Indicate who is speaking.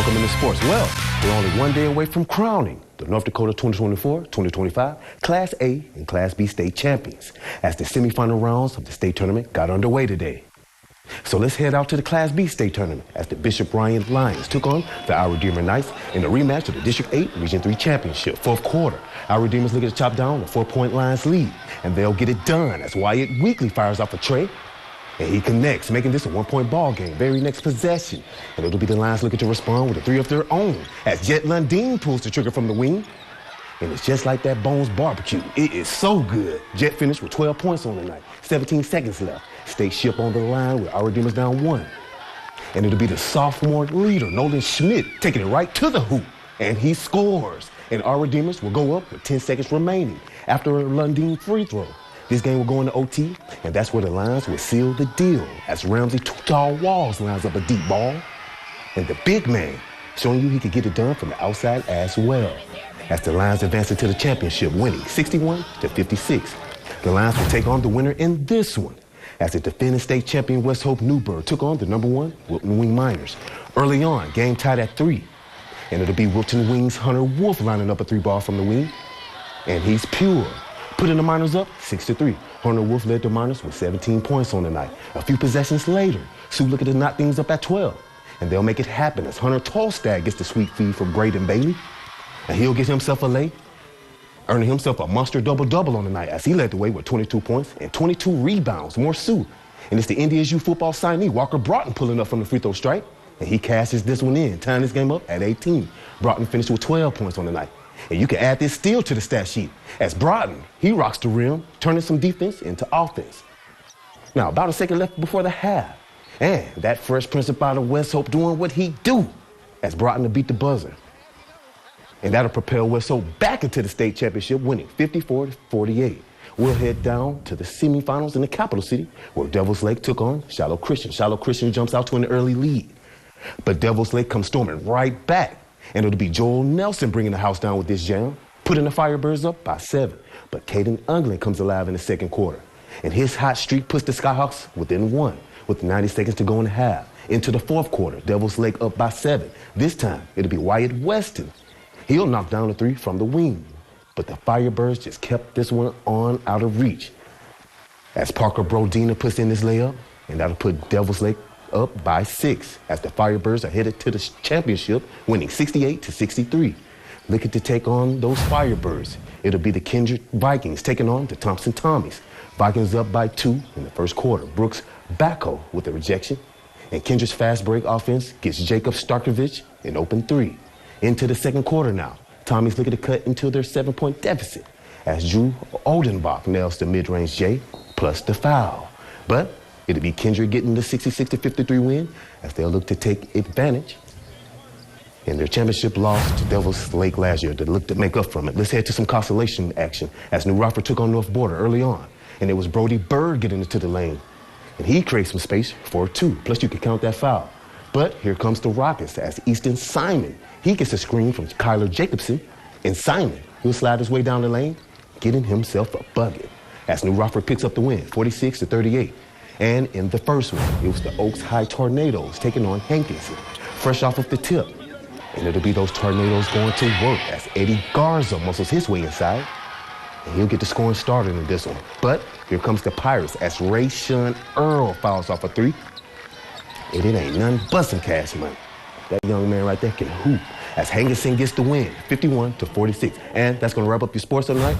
Speaker 1: Welcome into sports. Well, we're only one day away from crowning the North Dakota 2024-2025 Class A and Class B state champions as the semifinal rounds of the state tournament got underway today. So let's head out to the Class B state tournament as the Bishop Ryan Lions took on the Our Redeemer Knights in the rematch of the District 8 Region 3 Championship. Fourth quarter, Our Redeemers looking to chop down the 4-point Lions lead, and they'll get it done as Wyatt Weekly fires off a tray, and he connects, making this a one-point ball game. Very next possession, and it'll be the Lions looking to respond with a three of their own as Jet Lundeen pulls the trigger from the wing. And it's just like that Bones barbecue. It is so good. Jet finished with 12 points on the night. 17 seconds left. State ship on the line with Our Redeemers down 1. And it'll be the sophomore leader, Nolan Schmidt, taking it right to the hoop. And he scores. And Our Redeemers will go up with 10 seconds remaining after a Lundeen free throw. This game will go into OT, and that's where the Lions will seal the deal as Ramsey Too Tall Walls lines up a deep ball. And the big man showing you he could get it done from the outside as well, as the Lions advance into the championship, winning 61-56. The Lions will take on the winner in this one, as the defending state champion West Hope Newburgh took on the number 1 Wilton Wing Miners. Early on, game tied at 3, and it'll be Wilton Wings Hunter Wolf lining up a 3-ball from the wing, and he's pure, putting the Miners up 6-3. Hunter Wolf led the Miners with 17 points on the night. A few possessions later, Sue looking to knock things up at 12, and they'll make it happen as Hunter Tolstad gets the sweet feed from Braden Bailey. And he'll get himself a lay, earning himself a monster double-double on the night as he led the way with 22 points and 22 rebounds, more Sue. And it's the NDSU football signee, Walker Broughton, pulling up from the free throw stripe. And he cashes this one in, tying this game up at 18. Broughton finished with 12 points on the night. And you can add this steal to the stat sheet, as Broughton, he rocks the rim, turning some defense into offense. Now, about a second left before the half. And that Fresh Prince out of West Hope doing what he do, as Broughton to beat the buzzer. And that'll propel West Hope back into the state championship, winning 54-48. We'll head down to the semifinals in the capital city, where Devils Lake took on Shiloh Christian. Shiloh Christian jumps out to an early lead, but Devils Lake comes storming right back, and it'll be Joel Nelson bringing the house down with this jam, putting the Firebirds up by 7. But Caden Unglin comes alive in the second quarter, and his hot streak puts the Skyhawks within 1, with 90 seconds to go in the half. Into the fourth quarter, Devils Lake up by 7. This time, it'll be Wyatt Weston. He'll knock down a 3 from the wing, but the Firebirds just kept this one on out of reach, as Parker Brodina puts in this layup, and that'll put Devils Lake up by 6, as the Firebirds are headed to the championship, winning 68-63. Looking to take on those Firebirds, it'll be the Kindred Vikings taking on the Thompson Tommies. Vikings up by 2 in the first quarter. Brooks Backo with a rejection, and Kindred's fast break offense gets Jacob Starkovich an open 3. Into the second quarter now, Tommy's looking to cut into their 7-point deficit as Drew Oldenbach nails the mid-range J plus the foul. But it'll be Kindred getting the 66-53 win as they'll look to take advantage in their championship loss to Devils Lake last year to look to make up from it. Let's head to some consolation action as New Rockford took on North Border early on, and it was Brody Bird getting into the lane, and he creates some space for a 2, plus you can count that foul. But here comes the Rockets as Easton Simon, he gets a screen from Kyler Jacobson, and Simon, he'll slide his way down the lane, getting himself a bucket as New Rockford picks up the win, 46-38. And in the first one, it was the Oaks High Tornadoes taking on Hankinson, fresh off of the tip. And it'll be those Tornadoes going to work as Eddie Garza muscles his way inside, and he'll get the scoring started in this one. But here comes the Pirates as Ray Sean Earl fouls off a 3, and it ain't none but some cash money. That young man right there can hoop as Hankinson gets the win, 51-46. And that's going to wrap up your sports tonight.